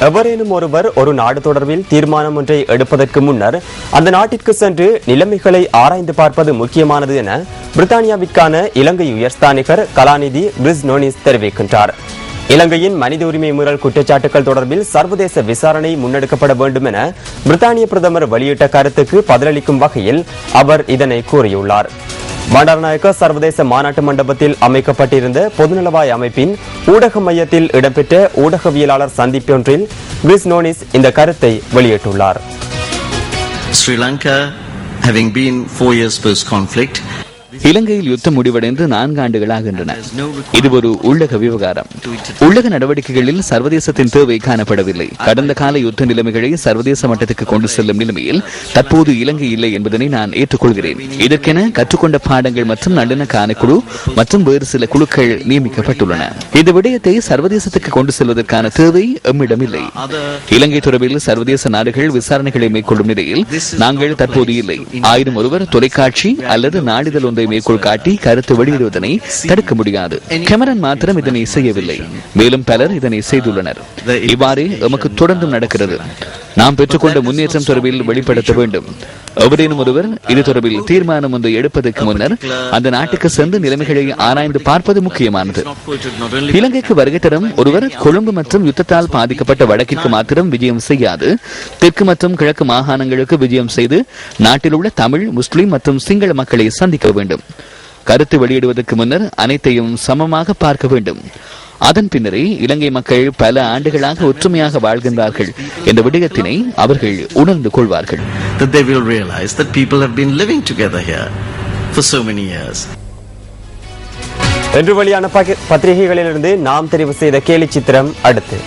எவரேனும் ஒருவர் ஒரு நாடு தொடர்பில் தீர்மானம் ஒன்றை எடுப்பதற்கு முன்னர் அந்த நாட்டிற்கு சென்று நிலைமைகளை ஆராய்ந்து பார்ப்பது முக்கியமானது என பிரித்தானியாவிற்கான இலங்கை உயர்ஸ்தானிகர் கலாநிதி கிறிஸ் நோனிஸ் தெரிவிக்கின்றார். இலங்கையின் மனித உரிமை மீறல் குற்றச்சாட்டுகள் தொடர்பில் சர்வதேச விசாரணை முன்னெடுக்கப்பட வேண்டும் என பிரித்தானிய பிரதமர் வெளியிட்ட கருத்துக்கு பதிலளிக்கும் வகையில் அவர் இதனை கூறியுள்ளார். பண்டாரநாயக்க சர்வதேச மாநாட்டு மண்டபத்தில் அமைக்கப்பட்டிருந்த பொதுநலவாய அமைப்பின் ஊடக மையத்தில் இடம்பெற்ற ஊடகவியலாளர் சந்திப்பொன்றில் கிறிஸ் நோனிஸ் இந்த கருத்தை வெளியிட்டுள்ளார். Sri Lanka having been 4 years post-conflict, இலங்கையில் யுத்தம் முடிவடைந்து 4 ஆண்டுகளாகின்றன. இது ஒரு உள்ளக விவகாரம். உள்ளக நடவடிக்கைகளில் சர்வதேசத்தின் தேவை காணப்படவில்லை. கடந்த கால யுத்த நிலைமைகளை சர்வதேச மட்டத்துக்கு கொண்டு செல்லும் நிலைமையில் தற்போது இலங்கை இல்லை என்பதனை நான் ஏற்றுக்கொள்கிறேன். இதற்கென கற்றுக்கொண்ட பாடங்கள் மற்றும் நல்லிணக்க ஆணைக்குழு மற்றும் வேறு சில குழுக்கள் நியமிக்கப்பட்டுள்ளன. இந்த விடயத்தை சர்வதேசத்துக்கு கொண்டு செல்வதற்கான தேவை எம்மிடம் இல்லை. இலங்கை தொடர்பில் சர்வதேச நாடுகள் விசாரணைகளை மேற்கொள்ளும் நிலையில் நாங்கள் தற்போது இல்லை. ஆயினும் ஒருவர் தொலைக்காட்சி அல்லது நாளிதழ் ஒன்றை மேற்கோள் காட்டி கருத்து வெளியிடுவதனை தடுக்க முடியாது. கேமரன் மாத்திரம் இதனை செய்யவில்லை, மேலும் பலர் இதனை செய்துள்ளனர். இவ்வாறு எமக்கு தொடர்ந்தும் நடக்கிறது. நாம் பெற்றுக்கொண்ட முன்னேற்றம் தொடர்பில் வெளிப்படுத்த வேண்டும். எவரேனும் ஒருவர் இது தொடர்பில் தீர்மானம் ஒன்றை எடுப்பதற்கு முன்னர் அந்த நாட்டுக்கு சென்று நிலைமைகளை ஆராய்ந்து பார்ப்பது முக்கியமானது. இலங்கைக்கு வருகை தரும் ஒருவர் கொழும்பு மற்றும் யுத்தத்தால் பாதிக்கப்பட்ட வடக்கிற்கு மாத்திரம் விஜயம் செய்யாது, தெற்கு மற்றும் கிழக்கு மாகாணங்களுக்கு விஜயம் செய்து நாட்டில் உள்ள தமிழ், முஸ்லிம் மற்றும் சிங்கள மக்களை சந்திக்க வேண்டும். கருத்து வெளியிடுவதற்கு முன்னர் அனைத்தையும் சமமாக பார்க்க வேண்டும். அதன் பின்னரே இலங்கை மக்கள் பல ஆண்டுகளாக ஒற்றுமையாக வாழ்கின்றார்கள் என்ற விடயத்தினை அவர்கள் உணர்ந்து கொள்வார்கள். என்று வெளியான பத்திரிகைகளிலிருந்து நாம் தெரிவு செய்த கேலி சித்திரம் அடுத்து.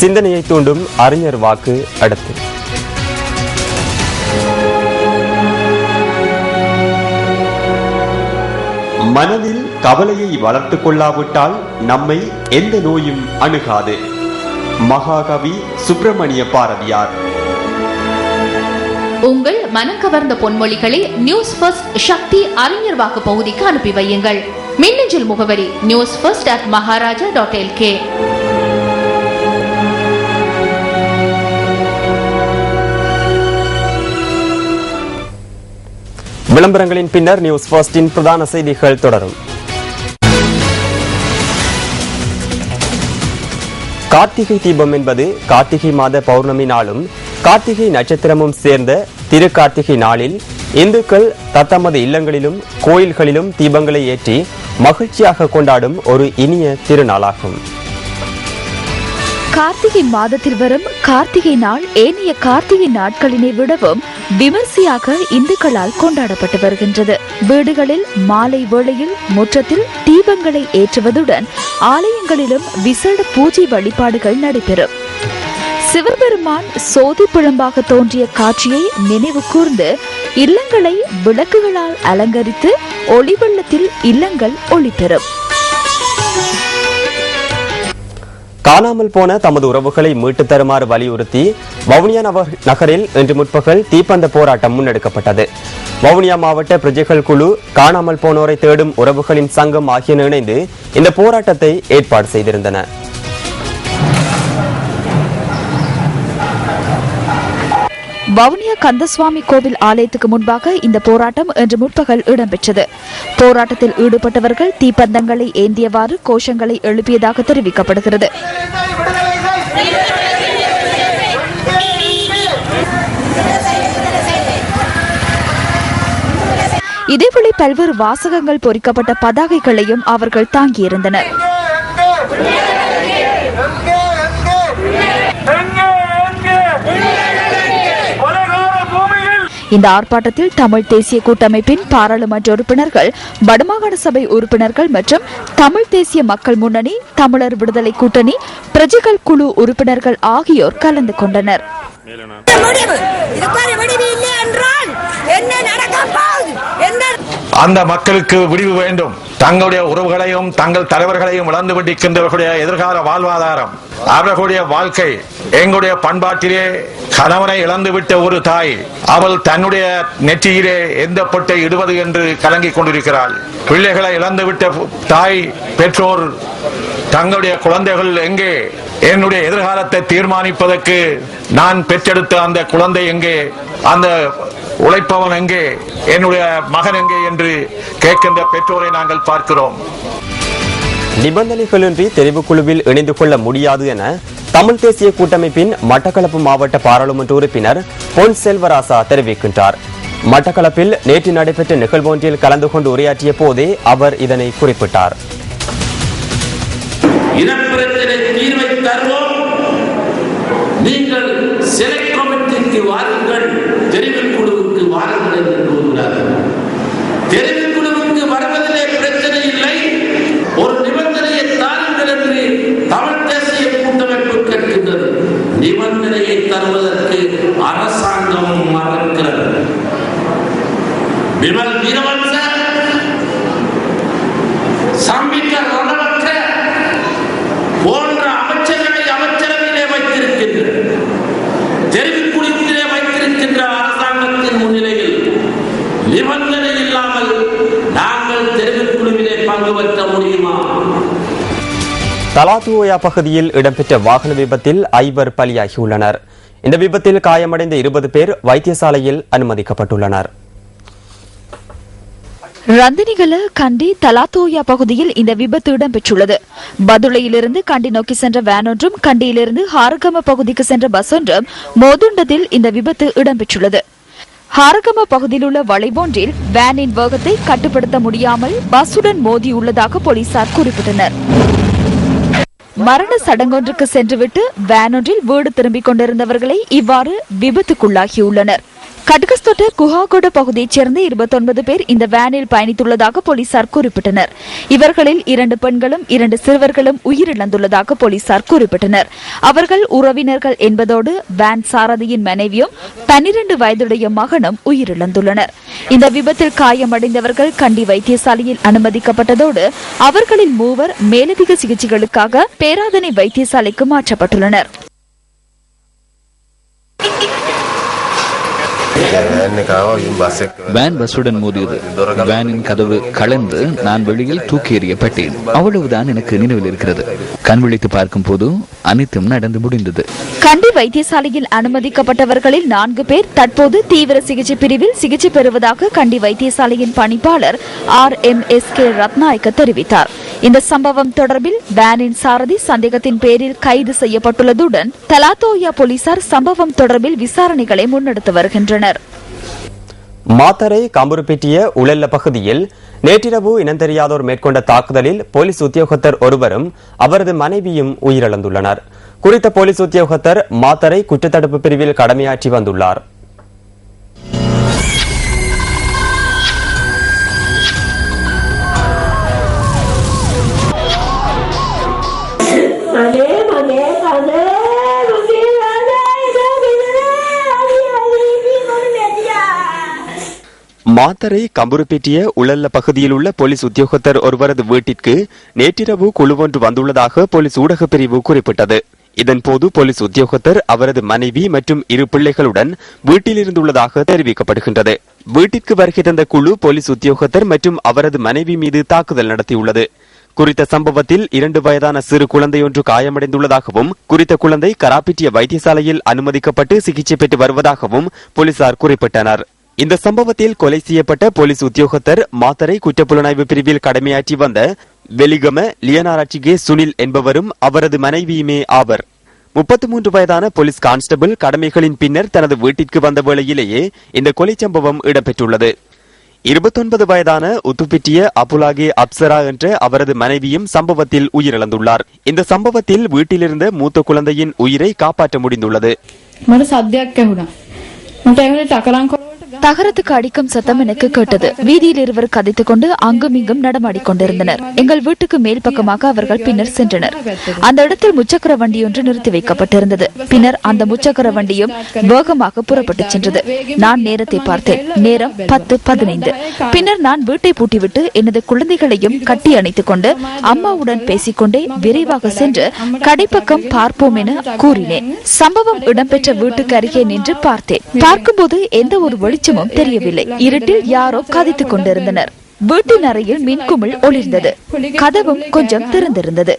சிந்தனையை தூண்டும் அறிஞர் வாக்கு அடுத்து. மனதில் கவலையை வளர்த்துக் கொள்ளாவிட்டால் நம்மை எந்த நோயும் அணுகாது. மகாகவி சுப்பிரமணிய பாரதியார். உங்கள் மனம் கவர்ந்த பொன்மொழிகளை நியூஸ் ஃபர்ஸ்ட் சக்தி அறிஞர் வாக்கு பகுதிக்கு அனுப்பி வையுங்கள். மின்னஞ்சல் முகவரி newsfirst@maharaja.lk. விளம்பரங்களின் பின்னர் நியூஸ் ஃபர்ஸ்டின் பிரதான செய்திகள் தொடரும். கார்த்திகை தீபம் என்பது கார்த்திகை மாத பௌர்ணமி நாளும் கார்த்திகை நட்சத்திரமும் சேர்ந்த திரு கார்த்திகை நாளில் இந்துக்கள் தத்தமது இல்லங்களிலும் கோயில்களிலும் தீபங்களை ஏற்றி மகிழ்ச்சியாக கொண்டாடும் ஒரு இனிய திருநாளாகும். கார்த்திகை மாதத்தில் வரும் கார்த்திகை நாள் ஏனைய கார்த்திகை நாட்களினை விடவும் விமர்சையாக இந்துக்களால் கொண்டாடப்பட்டு வருகின்றது. வீடுகளில் மாலை வேளையில் முற்றத்தில் தீபங்களை ஏற்றுவதுடன் ஆலயங்களிலும் விசேட பூஜை வழிபாடுகள் நடைபெறும். சிவபெருமான் சோதி பிழம்பாக தோன்றிய காட்சியை நினைவு கூர்ந்து இல்லங்களை விளக்குகளால் அலங்கரித்து ஒளி வெள்ளத்தில் இல்லங்கள் ஒளிபெறும். காணாமல் போன தமது உறவுகளை மீட்டு தருமாறு வலியுறுத்தி வவுனியா நகரில் இன்று முற்பகல் தீப்பந்த போராட்டம் முன்னெடுக்கப்பட்டது. வவுனியா மாவட்ட பிரஜைகள் குழு, காணாமல் போனோரை தேடும் உறவுகளின் சங்கம் ஆகியன இணைந்து இந்த போராட்டத்தை ஏற்பாடு செய்திருந்தன. வவுனியா கந்தசுவாமி கோவில் ஆலயத்துக்கு முன்பாக இந்த போராட்டம் இன்று முற்பகல் இடம்பெற்றது. போராட்டத்தில் ஈடுபட்டவர்கள் தீப்பந்தங்களை ஏந்தியவாறு கோஷங்களை எழுப்பியதாக தெரிவிக்கப்படுகிறது. இதேவேளை பல்வேறு வாசகங்கள் பொறிக்கப்பட்ட பதாகைகளையும் அவர்கள் தாங்கியிருந்தனர். இந்த ஆர்ப்பாட்டத்தில் தமிழ் தேசிய கூட்டமைப்பின் பாராளுமன்ற உறுப்பினர்கள், வடமாகாண சபை உறுப்பினர்கள் மற்றும் தமிழ் தேசிய மக்கள் முன்னணி, தமிழர் விடுதலை கூட்டணி, பிரஜைகள் குழு உறுப்பினர்கள் ஆகியோர் கலந்து கொண்டனர். அந்த மக்களுக்கு விடிவு வேண்டும். தங்களுடைய உறவுகளையும் தங்கள் தலைவர்களையும் இழந்து விட்டிருக்கின்றவர்களுடைய எதிர்கால வாழ்வாதாரம், அவர்களுடைய வாழ்க்கை, எங்களுடைய பண்பாட்டிலே கணவனை இழந்துவிட்ட ஒரு தாய், அவள் தன்னுடைய நெற்றியிலே எந்த பொட்டை இடுவது என்று கலங்கிக் கொண்டிருக்கிறாள். பிள்ளைகளை இழந்துவிட்ட தாய், பெற்றோர் தங்களுடைய குழந்தைகள் எங்கே, என்னுடைய எதிர்காலத்தை தீர்மானிப்பதற்கு நான் பெற்றெடுத்த அந்த குழந்தை எங்கே, அந்த உழைப்பவன் எங்கே, என்னுடைய மகன் எங்கே என்று கேட்கின்ற பெற்றோரை நாங்கள் பார்க்கிறோம். நிபந்தனைகளின்றி தெரிவுக்குழுவில் இணைந்து கொள்ள முடியாது என தமிழ் தேசிய கூட்டமைப்பின் மட்டக்களப்பு மாவட்ட பாராளுமன்ற உறுப்பினர் பொன் செல்வராசா தெரிவிக்கின்றார். மட்டக்களப்பில் நேற்று நடைபெற்ற நிகழ்வொன்றில் கலந்து கொண்டு உரையாற்றிய போதே அவர் இதனை குறிப்பிட்டார். இனப்பிரச்சனை தீர்வை தருவோம், நீங்கள் செலக்ட் கமிட்டிக்கு வாருங்கள், தெரிவில் குழுவுக்கு வாருங்கள் என்று கூறுகிறார்கள். தெரிவில் குழுவுக்கு வருவதிலே பிரச்சனை இல்லை, ஒரு நிபந்தனையை தாருங்கள் என்று தமிழ் தேசிய கூட்டமைப்பு கேட்கின்றது. நிபந்தனையை தருவதற்கு அரசாங்கம் மறுக்கிறது. விமல் வீரவன்ச, சம்பிக்க ரணவற்ற போன்ற அமைச்சர்களை அமைச்சரவையிலே வைத்திருக்கின்ற, தெரிவிக்குழுவிலே வைத்திருக்கின்ற அரசாங்கத்தின் முன்னிலையில் நிபந்தனை இல்லாமல் நாங்கள் தெரிவிக்குழுவிலே பங்கு பெற்ற முடியுமா? தலாத்துவோயா பகுதியில் இடம்பெற்ற வாகன விபத்தில் 5 பலியாகியுள்ளனர். இந்த விபத்தில் காயமடைந்த 20 பேர் வைத்தியசாலையில் அனுமதிக்கப்பட்டுள்ளனர். ரந்தினிகல கண்டி தலாத்தோயா பகுதியில் இந்த விபத்து இடம்பெற்றுள்ளது. பதுளையிலிருந்து கண்டி நோக்கி சென்ற வேன் ஒன்றும் கண்டியிலிருந்து ஹாரகம பகுதிக்கு சென்ற பஸ் ஒன்றும் மோதுண்டதில் இந்த விபத்து இடம்பெற்றுள்ளது. ஹாரகம பகுதியில் உள்ள வளைவொன்றில் வேனின் வேகத்தை கட்டுப்படுத்த முடியாமல் பஸ்ஸுடன் மோதியுள்ளதாக போலீசார் குறிப்பிட்டனர். மரண சடங்கொன்றுக்கு சென்றுவிட்டு வேன் ஒன்றில் வீடு திரும்பிக் கொண்டிருந்தவர்களை இவ்வாறு விபத்துக்குள்ளாகியுள்ளனர். கட்கஸ்தோட்ட குஹாகொட பகுதியைச் சேர்ந்த 29 பேர் இந்த வேனில் பயணித்துள்ளதாக போலீசார் குறிப்பிட்டனர். இவர்களில் 2 பெண்களும் 2 சிறுவர்களும் உயிரிழந்துள்ளதாக போலீசார் குறிப்பிட்டனர். அவர்கள் உறவினர்கள் என்பதோடு வேன் சாரதியின் மனைவியும் 12 வயதுடைய மகனும் உயிரிழந்துள்ளனர். இந்த விபத்தில் காயமடைந்தவர்கள் கண்டி வைத்தியசாலையில் அனுமதிக்கப்பட்டதோடு அவர்களில் 3 மேலதிக சிகிச்சைகளுக்காக பேராதனை வைத்தியசாலைக்கு மாற்றப்பட்டுள்ளனர். வேன் பஸ்ஸுடன் மோதியது. வேனின் கதவு கலந்து நான் வெளியில் தூக்கி எறியப்பட்டேன். அவ்வளவுதான் எனக்கு நினைவில் இருக்கிறது. கண் விழித்து பார்க்கும் போது அனைத்தும் நடந்து முடிந்தது. கண்டி வைத்தியசாலையில் அனுமதிக்கப்பட்டவர்களில் 4 பேர் தற்போது தீவிர சிகிச்சை பிரிவில் சிகிச்சை பெறுவதாக கண்டி வைத்தியசாலையின் பணிப்பாளர் RMSK ரத்நாயக்க தெரிவித்தார். இந்த சம்பவம் தொடர்பில் வேனின் சாரதி சந்தேகத்தின் பேரில் கைது செய்யப்பட்டுள்ளதுடன் தலாத்தோயா போலீசார் சம்பவம் தொடர்பில் விசாரணைகளை முன்னெடுத்து வருகின்றனர். மாத்தரை கம்புருப்பேட்டிய உளல்ல பகுதியில் நேற்றிரவு இனந்தெரியாதோர் மேற்கொண்ட தாக்குதலில் போலீஸ் உத்தியோகத்தர் ஒருவரும் அவரது மனைவியும் உயிரிழந்துள்ளனர். குறித்த போலீஸ் உத்தியோகத்தர் மாத்தரை குற்றத்தடுப்பு பிரிவில் கடமையாற்றி வந்துள்ளார். மாத்தரை கம்புருப்பேட்டிய உளல்ல பகுதியில் உள்ள போலீஸ் உத்தியோகத்தர் ஒருவரது வீட்டிற்கு நேற்றிரவு குழு ஒன்று வந்துள்ளதாக போலீஸ் ஊடக பிரிவு குறிப்பிட்டது. இதன்போது போலீஸ் உத்தியோகத்தர் அவரது மனைவி மற்றும் 2 பிள்ளைகளுடன் வீட்டில் இருந்துள்ளதாக தெரிவிக்கப்படுகின்றது. வீட்டிற்கு வருகை தந்த குழு போலீஸ் உத்தியோகத்தர் மற்றும் அவரது மனைவி மீது தாக்குதல் நடத்தியுள்ளது. குறித்த சம்பவத்தில் 2 வயதான சிறு குழந்தையொன்று காயமடைந்துள்ளதாகவும் குறித்த குழந்தை கராப்பிட்டிய வைத்தியசாலையில் அனுமதிக்கப்பட்டு சிகிச்சை பெற்று வருவதாகவும் போலீசார் குறிப்பிட்டனர். இந்த சம்பவத்தில் கொலை செய்யப்பட்ட போலீஸ் உத்தியோகத்தர் மாத்தரை குற்றப்புலனாய்வு பிரிவில் கடமையாற்றி வந்த வெலிகம லியனாராட்சிகே சுனில் என்பவரும் அவரது மனைவியுமே ஆவர். 33 வயதான போலீஸ் கான்ஸ்டபிள் கடமைகளின் பின்னர் தனது வீட்டிற்கு வந்த வேளையிலேயே இந்த கொலை சம்பவம் இடம்பெற்றுள்ளது. 29 வயதான உத்துப்பிட்டிய அப்புலாகே அப்சரா என்ற அவரது மனைவியும் சம்பவத்தில் உயிரிழந்துள்ளார். இந்த சம்பவத்தில் வீட்டிலிருந்த மூத்த குழந்தையின் உயிரை காப்பாற்ற முடிந்துள்ளது. தகரத்துக்கு அடிக்கும் சத்தம் எனக்கு கேட்டது. வீதியில் இருவர் கதைத்துக் கொண்டு அங்கும் இங்கும் நடமாடிக் கொண்டிருந்தனர். எங்கள் வீட்டுக்கு மேல் பக்கமாக அவர்கள் பின்னர் சென்றனர். அந்த இடத்தில் முச்சக்கர வண்டி ஒன்று நிறுத்தி வைக்கப்பட்டிருந்தது. பின்னர் அந்த முச்சக்கர வண்டியும் வேகமாக புறப்பட்டு சென்றது. நான் நேரத்தை பார்த்தேன். நேரம் 10:15. பின்னர் நான் வீட்டை பூட்டிவிட்டு எனது குழந்தைகளையும் கட்டி அணைத்துக் கொண்டு அம்மாவுடன் பேசிக்கொண்டே விரைவாக சென்று கடைப்பக்கம் பார்ப்போம் என கூறினேன். சம்பவம் இடம்பெற்ற வீட்டுக்கு அருகே நின்று பார்த்தேன். பார்க்கும்போது எந்த ஒரு வெளிச்சமும் தெரியவில்லை. இருட்டில் யாரோ கதைத்துக் கொண்டிருந்தனர். வீட்டின் அறையில் மின்குமிழ் ஒளிர்ந்தது. கதவும் கொஞ்சம் திறந்திருந்தது.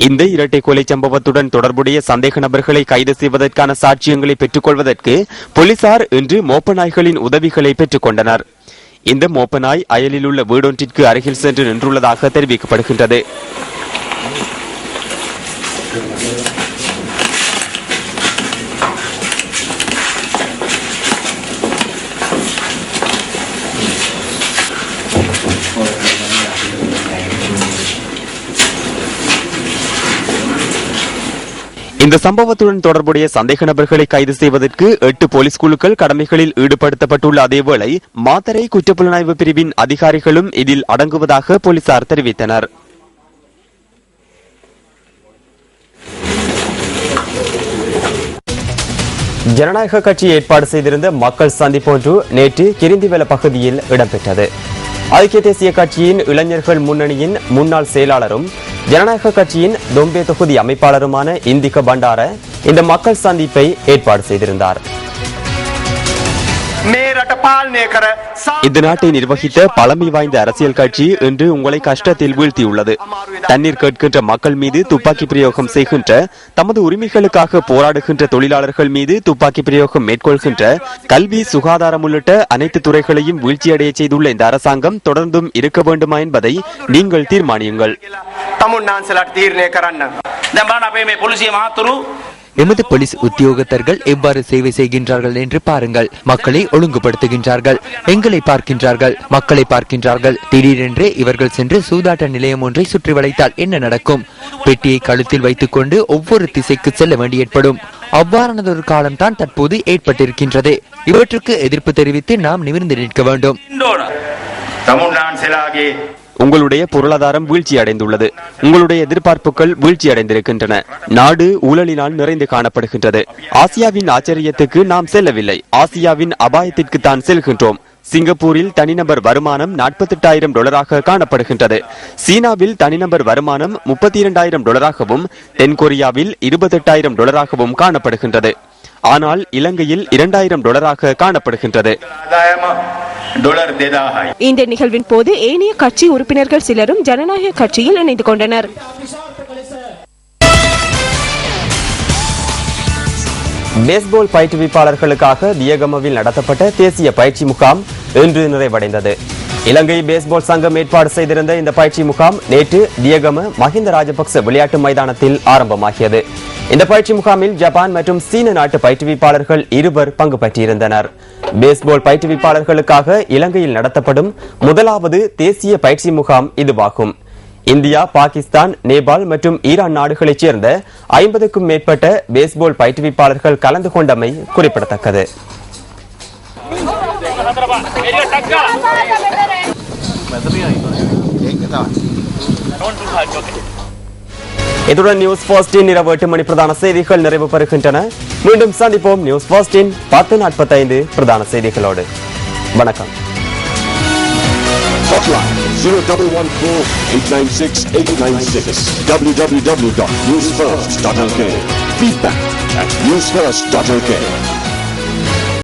இந்த இரட்டை கொலை சம்பவத்துடன் தொடர்புடைய சந்தேக நபர்களை கைது செய்வதற்கான சாட்சியங்களை பெற்றுக் கொள்வதற்கு போலீசார் இன்று மோப்ப நாய்களின் உதவிகளை பெற்றுக் கொண்டனர். இந்த மோப்ப நாய் அயலில் உள்ள வீடொன்றிற்கு அருகில் சென்று நின்றுள்ளதாக தெரிவிக்கப்படுகின்றது. இந்த சம்பவத்துடன் தொடர்புடைய சந்தேக நபர்களை கைது செய்வதற்கு 8 போலீஸ் குழுக்கள் கடமைகளில் ஈடுபடுத்தப்பட்டுள்ள அதேவேளை மாத்தறை குற்றப்புலனாய்வு பிரிவின் அதிகாரிகளும் இதில் அடங்குவதாக போலீசார் தெரிவித்தனர். ஜனநாயக கட்சி ஏற்பாடு செய்திருந்த மக்கள் சந்திப்பு ஒன்று நேற்று கிரிந்திவெல பகுதியில் இடம்பெற்றது. ஐக்கிய தேசிய கட்சியின் இளைஞர்கள் முன்னணியின் முன்னாள் செயலாளரும் ஜனநாயக கட்சியின் தொம்பே தொகுதி அமைப்பாளருமான இந்திக பண்டார இந்த மக்கள் சந்திப்பை ஏற்பாடு செய்திருந்தார். இந்த நாட்டை நிர்வகித்த பழமை வாய்ந்த அரசியல் கட்சி இன்று உங்களை கஷ்டத்தில் வீழ்த்தியுள்ளது. தண்ணீர் கேட்கின்ற மக்கள் மீது துப்பாக்கி பிரயோகம் செய்கின்ற, தமது உரிமைகளுக்காக போராடுகின்ற தொழிலாளர்கள் மீது துப்பாக்கி பிரயோகம் மேற்கொள்கின்ற, கல்வி சுகாதாரம் உள்ளிட்ட அனைத்து துறைகளையும் வீழ்ச்சியடைய செய்துள்ள இந்த அரசாங்கம் தொடர்ந்தும் இருக்க வேண்டுமா என்பதை நீங்கள் தீர்மானியுங்கள். எமது போலீஸ் உத்தியோகத்தர்கள் எவ்வாறு சேவை செய்கின்றார்கள் என்று பாருங்கள். மக்களை ஒழுங்குபடுத்துகின்றார்கள், எங்களை பார்க்கின்றார்கள், மக்களை பார்க்கின்றார்கள். திடீரென்று இவர்கள் சென்று சூதாட்ட நிலையம் ஒன்றை சுற்றி வளைத்தால் என்ன நடக்கும்? பெட்டியை கழுத்தில் வைத்துக் கொண்டு ஒவ்வொரு திசைக்கு செல்ல வேண்டி ஏற்படும். அவ்வாறானதொரு காலம்தான் தற்போது ஏற்பட்டிருக்கின்றது. இவற்றுக்கு எதிர்ப்பு தெரிவித்து நாம் நிமிர்ந்து நிற்க வேண்டும். உங்களுடைய பொருளாதாரம் வீழ்ச்சி அடைந்துள்ளது. உங்களுடைய எதிர்பார்ப்புகள் வீழ்ச்சி அடைந்திருக்கின்றன. நாடு ஊழலினால் நிறைந்து காணப்படுகின்றது. ஆசியாவின் ஆச்சரியத்துக்கு நாம் செல்லவில்லை, ஆசியாவின் அபாயத்திற்கு தான் செல்கின்றோம். சிங்கப்பூரில் தனிநபர் வருமானம் $48,000 காணப்படுகின்றது. சீனாவில் தனிநபர் வருமானம் $32,000 தென்கொரியாவில் $28,000 காணப்படுகின்றது. ஆனால் இலங்கையில் $2,000 காணப்படுகின்றது. இந்த நிகழ்வின் போது ஏனைய கட்சி உறுப்பினர்கள் சிலரும் ஜனநாயக கட்சியில் இணைந்து கொண்டனர். பேஸ்பால் பயிற்றுவிப்பாளர்களுக்காக தியகமவில் நடத்தப்பட்ட தேசிய பயிற்சி முகாம் இன்று நிறைவடைந்தது. இலங்கை பேஸ்பால் சங்கம் ஏற்பாடு செய்திருந்த இந்த பயிற்சி முகாம் நேற்று தியகம மஹிந்த ராஜபக்ச விளையாட்டு மைதானத்தில் ஆரம்பமாகியது. இந்த பயிற்சி முகாமில் ஜப்பான் மற்றும் சீன நாட்டு பயிற்றுவிப்பாளர்கள் 2 பங்கு பற்றியிருந்தனர். பேஸ்பால் பயிற்றுவிப்பாளர்களுக்காக இலங்கையில் நடத்தப்படும் முதலாவது தேசிய பயிற்சி முகாம் இதுவாகும். இந்தியா, பாகிஸ்தான், நேபாள் மற்றும் ஈரான் நாடுகளைச் சேர்ந்த 50க்கும் மேற்பட்ட பேஸ்பால் பயிற்றுவிப்பாளர்கள் கலந்து கொண்டமை குறிப்பிடத்தக்கது. இத்துடன் நியூஸ் ஃபர்ஸ்டின் இரவு 8 மணி பிரதான செய்திகள் நிறைவு பெறுகின்றன. மீண்டும் சந்திப்போம் நியூஸ் ஃபர்ஸ்டின் 10:45 பிரதான செய்திகளோடு. வணக்கம். Hotline 0114-896-896 www.newsfirst.lk. Feedback at newsfirst.lk.